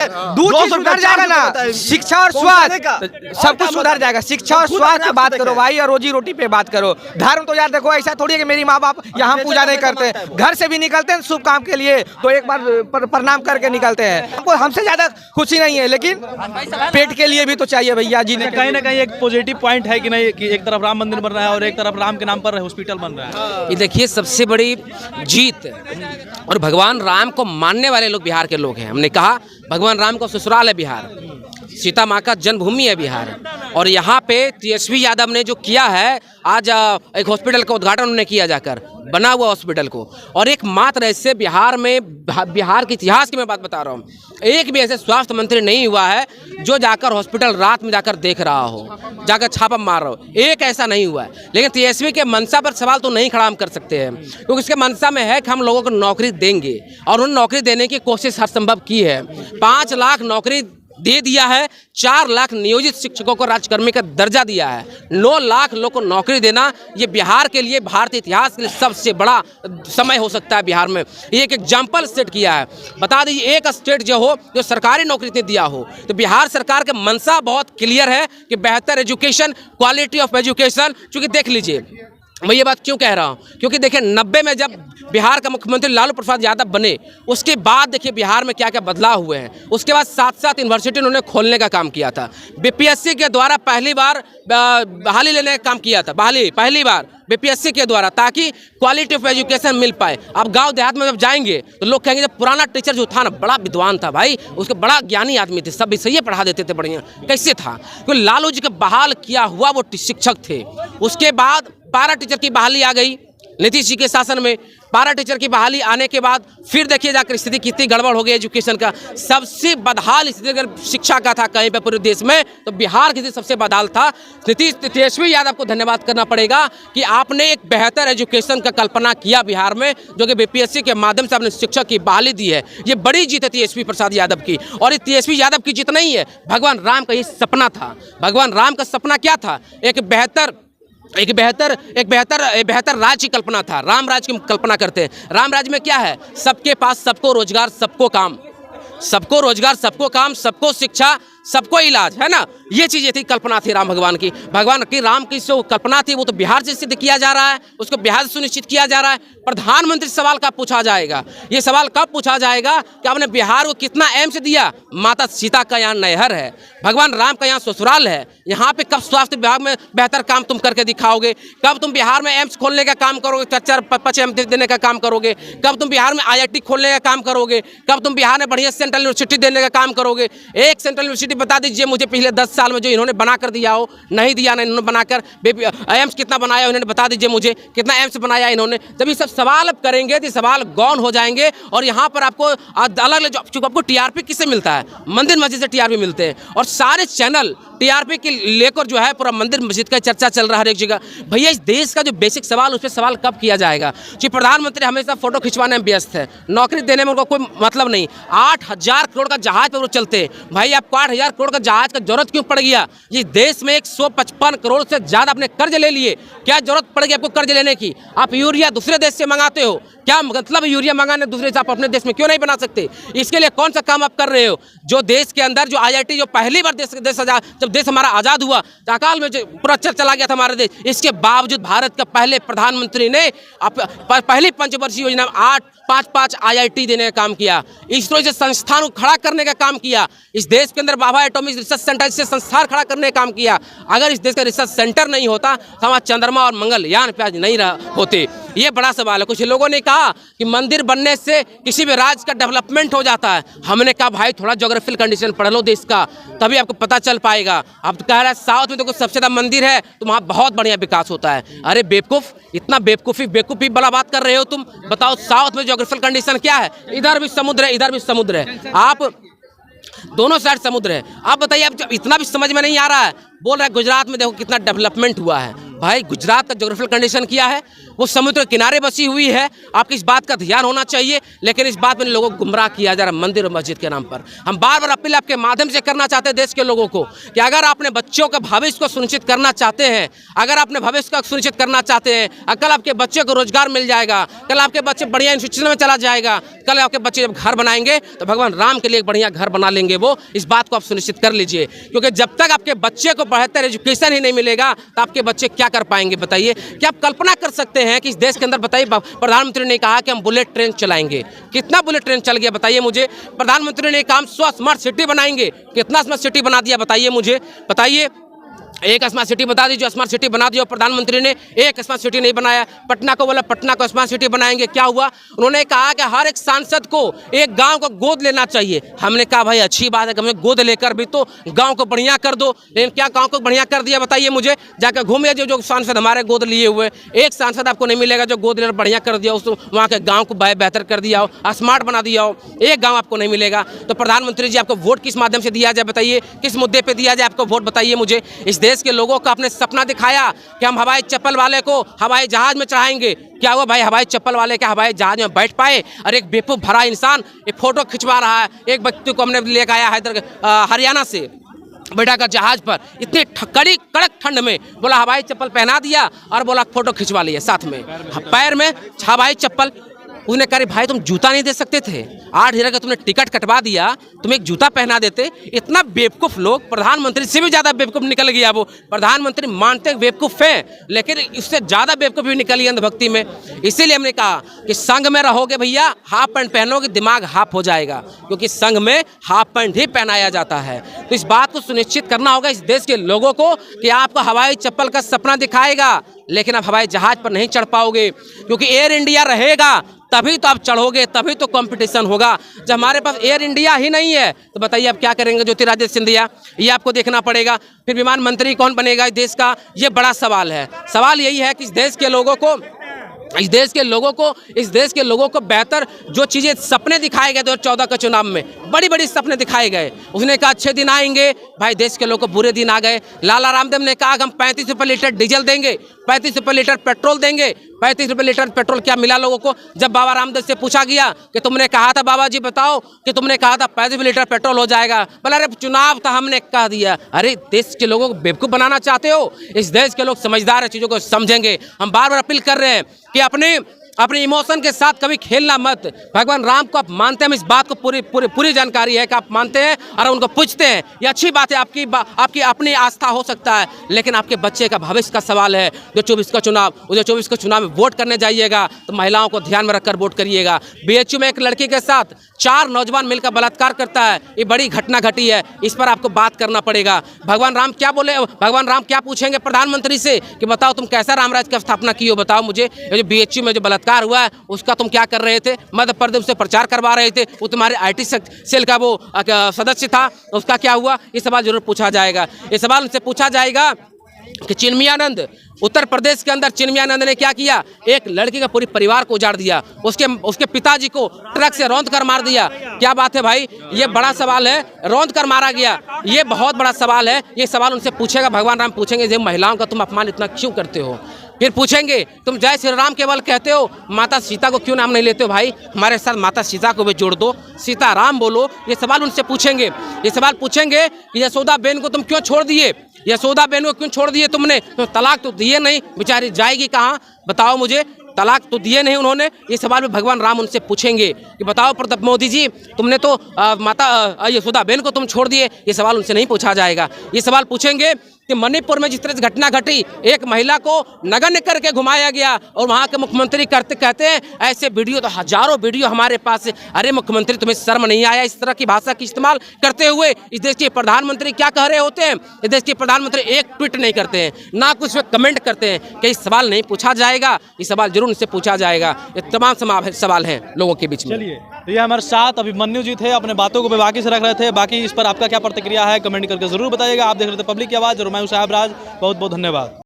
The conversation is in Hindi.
दूध सुधर जाएगा ना, शिक्षा और स्वास्थ्य सब कुछ सुधर जाएगा। शिक्षा और स्वास्थ्य की बात करो भाई, और रोजी रोटी पे बात करो। धर्म तो यार देखो ऐसा थोड़ी है कि मेरी माँ बाप यहाँ पूजा नहीं करते, घर से भी निकलते हैं शुभ काम के लिए तो एक बार प्रणाम करके निकलते हैं। हमको हमसे ज्यादा खुशी नहीं है, लेकिन पेट के लिए भी तो चाहिए भैया जी। कहीं ना कहीं एक पॉजिटिव पॉइंट है कि नहीं, कि एक तरफ राम मंदिर बन रहा है और एक तरफ राम के नाम पर हॉस्पिटल बन रहा है। ये देखिए सबसे बड़ी जीत, और भगवान राम को मानने वाले लोग बिहार के लोग हैं। हमने कहा भगवान राम का ससुराल है बिहार, सीता माँ का जन्मभूमि है बिहार, और यहाँ पे तेजस्वी यादव ने जो किया है, आज एक हॉस्पिटल का उद्घाटन उन्होंने किया जाकर, बना हुआ हॉस्पिटल को, और एक मात्र ऐसे बिहार में, बिहार के इतिहास की मैं बात बता रहा हूँ, एक भी ऐसे स्वास्थ्य मंत्री नहीं हुआ है जो जाकर हॉस्पिटल रात में जाकर देख रहा हो, जाकर छापा मार रहा हो, एक ऐसा नहीं हुआ है। लेकिन तेजस्वी के मनसा पर सवाल तो नहीं खड़ा हम कर सकते हैं, क्योंकि उसके मनसा में है कि हम लोगों को नौकरी देंगे, और उन्होंने नौकरी देने की कोशिश हर संभव की है। 5 लाख नौकरी दे दिया है, 4 लाख नियोजित शिक्षकों को राज्यकर्मी का दर्जा दिया है, 9 लाख लोग को नौकरी देना, ये बिहार के लिए, भारतीय इतिहास के लिए सबसे बड़ा समय हो सकता है। बिहार में ये एक एग्जाम्पल सेट किया है। बता दीजिए एक स्टेट जो हो जो सरकारी नौकरी ने दिया हो, तो बिहार सरकार का मनसा बहुत क्लियर है कि बेहतर एजुकेशन, क्वालिटी ऑफ एजुकेशन। चूँकि देख लीजिए, मैं ये बात क्यों कह रहा हूँ, क्योंकि देखिए 90 में जब बिहार का मुख्यमंत्री लालू प्रसाद यादव बने, उसके बाद देखिए बिहार में क्या क्या बदलाव हुए हैं। उसके बाद 7 यूनिवर्सिटी उन्होंने खोलने का काम किया था। बीपीएससी के द्वारा पहली बार बहाली लेने का काम किया था, पहली बार बीपीएससी के द्वारा, ताकि क्वालिटी ऑफ एजुकेशन मिल पाए। अब गांव देहात में जब जाएंगे तो लोग कहेंगे जब पुराना टीचर जो था ना, बड़ा विद्वान था भाई, उसके बड़ा ज्ञानी आदमी थे, सब विषय पढ़ा देते थे बढ़िया। कैसे था? क्योंकि लालू जी का बहाल किया हुआ वो शिक्षक थे। उसके बाद पारा टीचर की बहाली आ गई नीतीश जी के शासन में। पारा टीचर की बहाली आने के बाद फिर देखिए जाकर स्थिति कितनी गड़बड़ हो गई एजुकेशन का। सबसे बदहाल स्थिति अगर शिक्षा का था कहीं पे पूरे देश में, तो बिहार की सबसे बदहाल था। तेजस्वी यादव को धन्यवाद करना पड़ेगा कि आपने एक बेहतर एजुकेशन का कल्पना किया बिहार में, जो कि बीपीएससी के माध्यम से आपने शिक्षक की बहाली दी है। ये बड़ी जीत है तेजस्वी प्रसाद यादव की, और ये तेजस्वी यादव की जीत नहीं है, भगवान राम का ये सपना था। भगवान राम का सपना क्या था? एक बेहतर राज्य की कल्पना था। राम राज्य की कल्पना करते हैं। राम राज्य में क्या है? सबके पास सबको रोजगार, सबको काम, सबको रोजगार, सबको काम, सबको शिक्षा, सबको इलाज, है ना। ये चीज़ें थी, कल्पना थी राम भगवान की। भगवान की राम की जो कल्पना थी वो तो बिहार से सिद्ध किया जा रहा है, उसको बिहार से सुनिश्चित किया जा रहा है। प्रधानमंत्री सवाल कब पूछा जाएगा? ये सवाल कब पूछा जाएगा कि आपने बिहार को कितना एम्स दिया? माता सीता का यहाँ नहर है, भगवान राम का यहाँ ससुराल है। यहाँ पे कब स्वास्थ्य विभाग में बेहतर काम तुम करके दिखाओगे? कब तुम बिहार में एम्स खोलने का काम करोगे, 4-5 एम्स देने का काम करोगे? कब तुम बिहार में IIT खोलने का काम करोगे? कब तुम बिहार में बढ़िया सेंट्रल यूनिवर्सिटी देने का काम करोगे? एक सेंट्रल यूनिवर्सिटी बता दीजिए मुझे पिछले 10 साल में जो इन्होंने बना कर दिया हो। नहीं दिया ना इन्होंने बनाकर। एम्स कितना बनाया इन्होंने बता दीजिए मुझे, कितना एम्स बनाया इन्होंने? जब ये सब सवाल अब करेंगे तो सवाल गौन हो जाएंगे, और यहाँ पर आपको अलग आपको टीआरपी किससे मिलता है? मंदिर मस्जिद से टीआरपी मिलते हैं, और सारे चैनल टीआरपी के लेकर जो है पूरा मंदिर मस्जिद का चर्चा चल रहा है हर एक जगह। भैया इस देश का जो बेसिक सवाल, उस पर सवाल कब किया जाएगा? कि प्रधानमंत्री हमेशा फोटो खिंचवाने में व्यस्त है, नौकरी देने में उनको कोई मतलब नहीं। 8000 करोड़ का जहाज पर वो चलते हैं। भाई आपको 8000 करोड़ का जहाज का जरूरत क्यों पड़ गया? ये देश में 155 करोड़ से ज्यादा आपने कर्ज ले लिए, क्या जरूरत पड़ गई आपको कर्ज लेने की? आप यूरिया दूसरे देश से मंगाते हो, क्या मतलब यूरिया मंगाने दूसरे से? आप अपने देश में क्यों नहीं बना सकते? इसके लिए कौन सा काम आप कर रहे हो? जो देश के अंदर जो IIT जो पहली बार जब देश हमारा आजाद हुआ, अकाल में पूरा चला गया था हमारा देश, इसके बावजूद भारत का पहले प्रधानमंत्री ने पहली पंचवर्षीय योजना में 5 IIT देने का काम किया। इसरो जैसे संस्थान को खड़ा करने का काम किया। इस देश के अंदर भाभा एटॉमिक रिसर्च सेंटर से संस्थान खड़ा करने का काम किया। अगर इस देश का रिसर्च सेंटर नहीं होता तो हमारा चंद्रमा और मंगलयान पे आज नहीं होते। ये बड़ा सवाल है। कुछ लोगों ने कहा कि मंदिर बनने से किसी भी राज्य का डेवलपमेंट हो जाता है। हमने कहा भाई थोड़ा ज्योग्राफिकल कंडीशन पढ़ लो देश का, तभी आपको पता चल पाएगा। अब तो कह रहा है साउथ में तो कुछ सबसे ज्यादा मंदिर है तो वहाँ बहुत बढ़िया विकास होता है। अरे बेवकूफ़, इतना बेवकूफ़ी वाला बात कर रहे हो तुम। बताओ साउथ में ज्योग्राफिकल कंडीशन क्या है? इधर भी समुद्र है, इधर भी समुद्र है, आप दोनों साइड समुद्र है। आप बताइए, अब इतना भी समझ में नहीं आ रहा है बोल रहा है गुजरात में देखो कितना डेवलपमेंट हुआ है। भाई गुजरात का ज्योग्राफिकल कंडीशन क्या है, वो समुद्र के किनारे बसी हुई है। आपकी इस बात का ध्यान होना चाहिए, लेकिन इस बात में लोगों को गुमराह किया जा रहा है मंदिर और मस्जिद के नाम पर। हम बार बार अपील आपके माध्यम से करना चाहते हैं देश के लोगों को कि अगर आपने बच्चों का भविष्य को सुनिश्चित करना चाहते हैं, अगर आपने भविष्य का सुनिश्चित करना चाहते हैं, कल आपके बच्चे को रोजगार मिल जाएगा, कल आपके बच्चे बढ़िया इंस्टीट्यूशन में चला जाएगा, कल आपके बच्चे जब घर बनाएंगे तो भगवान राम के लिए एक बढ़िया घर बना लेंगे वो। इस बात को आप सुनिश्चित कर लीजिए, क्योंकि जब तक आपके बच्चे को बेहतर एजुकेशन ही नहीं मिलेगा तो आपके बच्चे क्या कर पाएंगे बताइए। क्या आप कल्पना कर सकते हैं कि इस देश के अंदर, बताइए, प्रधानमंत्री ने कहा कि हम बुलेट ट्रेन चलाएंगे, कितना बुलेट ट्रेन चल गया बताइए मुझे। प्रधानमंत्री ने कहा हम स्मार्ट सिटी बनाएंगे, कितना स्मार्ट सिटी बना दिया बताइए मुझे। बताइए, एक स्मार्ट सिटी बता दी, जो स्मार्ट सिटी बना दिया प्रधानमंत्री ने, एक स्मार्ट सिटी नहीं बनाया। पटना को बोला पटना को स्मार्ट सिटी बनाएंगे, क्या हुआ? उन्होंने कहा कि हर एक सांसद को एक गांव को गोद लेना चाहिए। हमने कहा भाई अच्छी बात है कि हमें गोद लेकर भी तो गांव को बढ़िया कर दो, लेकिन क्या गांव को बढ़िया कर दिया बताइए मुझे। जाकर घूमिए जो सांसद हमारे गोद लिए हुए, एक सांसद आपको नहीं मिलेगा जो गोद लेकर बढ़िया कर दिया, उस वहाँ के गाँव को बेहतर कर दिया हो, स्मार्ट बना दिया हो, एक गाँव आपको नहीं मिलेगा। तो प्रधानमंत्री जी आपको वोट किस माध्यम से दिया जाए बताइए, किस मुद्दे पर दिया जाए आपको वोट बताइए मुझे। इस देश के लोगों को आपने सपना दिखाया कि हम हवाई चप्पल वाले को हवाई जहाज में चढ़ाएंगे, क्या हुआ भाई? हवाई चप्पल वाले क्या हवाई जहाज में बैठ पाए? और एक बेवकूफ भरा इंसान एक फोटो खिंचवा रहा है। एक व्यक्ति को हमने लेकर आया हरियाणा से बैठा कर जहाज पर, इतनी कड़क ठंड में, बोला हवाई चप्पल पहना दिया और बोला फोटो खिंचवा लिया साथ में, पैर में हवाई चप्पल। उसने कहा भाई तुम जूता नहीं दे सकते थे, 8,000 का तुमने टिकट कटवा दिया, तुम एक जूता पहना देते। इतना बेवकूफ़ लोग, प्रधानमंत्री से भी ज़्यादा बेवकूफ़ निकल गया वो। प्रधानमंत्री मानते बेवकूफ़ हैं, लेकिन इससे ज़्यादा बेवकूफ़ भी निकल गया अंधभक्ति में। इसीलिए हमने कहा कि संघ में रहोगे भैया, हाफ पैंट पहनोगे दिमाग हाफ हो जाएगा, क्योंकि संघ में हाफ पैंट ही पहनाया जाता है। तो इस बात को सुनिश्चित करना होगा इस देश के लोगों को कि आपको हवाई चप्पल का सपना दिखाएगा, लेकिन आप हवाई जहाज पर नहीं चढ़ पाओगे, क्योंकि एयर इंडिया रहेगा तभी तो आप चढ़ोगे, तभी तो कंपटीशन होगा। जब हमारे पास एयर इंडिया ही नहीं है तो बताइए आप क्या करेंगे ज्योतिरादित्य सिंधिया? ये आपको देखना पड़ेगा। फिर विमान मंत्री कौन बनेगा इस देश का, ये बड़ा सवाल है। सवाल यही है कि इस देश के लोगों को बेहतर जो चीज़ें सपने दिखाए गए 2014 के चुनाव में, बड़ी बड़ी सपने दिखाए गए। उसने कहा अच्छे दिन आएंगे, भाई देश के लोगों को बुरे दिन आ गए। लाला रामदेव ने कहा कि हम 35 रुपये लीटर डीजल देंगे, 35 रुपये लीटर पेट्रोल देंगे। 35 रुपये लीटर पेट्रोल क्या मिला लोगों को? जब बाबा रामदेव से पूछा गया कि तुमने कहा था बाबा जी बताओ कि तुमने कहा था 35 लीटर पेट्रोल हो जाएगा, बोला अरे चुनाव था हमने कह दिया। अरे देश के लोगों को बेवकूफ़ बनाना चाहते हो? इस देश के लोग समझदार है, चीज़ों को समझेंगे। हम बार बार अपील कर रहे हैं कि अपने इमोशन के साथ कभी खेलना मत। भगवान राम को आप मानते हैं, हम इस बात को पूरी जानकारी है कि आप मानते हैं और उनको पूछते हैं, ये अच्छी बात है, आपकी अपनी आस्था हो सकता है, लेकिन आपके बच्चे का भविष्य का सवाल है। जो 24 का चुनाव में वोट करने जाइएगा तो महिलाओं को ध्यान में रखकर वोट करिएगा। BHU में एक लड़की के साथ 4 नौजवान मिलकर बलात्कार करता है, ये बड़ी घटना घटी है, इस पर आपको बात करना पड़ेगा। भगवान राम क्या पूछेंगे प्रधानमंत्री से कि बताओ तुम कैसा रामराज की स्थापना की हो, बताओ मुझे। जो BHU में जो बलात्कार हुआ है उसका तुम क्या कर रहे थे? मध्य प्रदेश से प्रचार करवा रहे थे, वो तुम्हारे IT सेल का वो सदस्य था, उसका क्या हुआ? ये सवाल जरूर पूछा जाएगा। ये सवाल उनसे पूछा जाएगा कि चिन्मयानंद, उत्तर प्रदेश के अंदर चिन्मयानंद ने क्या किया? एक लड़की का पूरी परिवार को उजाड़ दिया, उसके पिताजी को ट्रक से रौंद कर मार दिया। क्या बात है भाई? ये बड़ा सवाल है, रौंद कर मारा गया, ये बहुत बड़ा सवाल है। ये सवाल उनसे पूछेगा भगवान राम, पूछेंगे ये महिलाओं का तुम अपमान इतना क्यों करते हो? फिर पूछेंगे तुम जय श्री राम केवल कहते हो, माता सीता को क्यों नाम नहीं लेते हो? भाई हमारे साथ माता सीता को भी जोड़ दो, सीता राम बोलो। ये सवाल उनसे पूछेंगे। ये सवाल पूछेंगे कि यशोदा बेन को तुम क्यों छोड़ दिए? यशोदा बेन को क्यों छोड़ दिए तुमने? तो तलाक तो दिए नहीं, बेचारी जाएगी कहाँ बताओ मुझे? तलाक तो दिए नहीं उन्होंने। ये सवाल भी भगवान राम उनसे पूछेंगे कि बताओ प्रताप मोदी जी तुमने तो माता यशोदा बेन को तुम छोड़ दिए। ये सवाल उनसे नहीं पूछा जाएगा। ये सवाल पूछेंगे कि मणिपुर में जिस तरह से घटना घटी, एक महिला को नग्न करके घुमाया गया और वहाँ के मुख्यमंत्री कहते हैं ऐसे वीडियो तो हजारों वीडियो हमारे पास है। अरे मुख्यमंत्री तुम्हें शर्म नहीं आया इस तरह की भाषा की इस्तेमाल करते हुए? इस देश के प्रधानमंत्री क्या कह रहे होते हैं? इस देश के प्रधानमंत्री एक ट्वीट नहीं करते हैं, ना कुछ कमेंट करते हैं। कि इस सवाल नहीं पूछा जाएगा? ये सवाल जरूर उनसे पूछा जाएगा। ये तमाम सवाल हैं लोगों के बीच में। चलिए, तो ये हमारे साथ अभिमन्यु जी थे, अपने बातों को बाकी से रख रहे थे। बाकी इस पर आपका क्या प्रतिक्रिया है कमेंट करके जरूर बताइएगा। आप देख रहे थे पब्लिक की आवाज़ और मैं हूं साहब राज। बहुत बहुत धन्यवाद।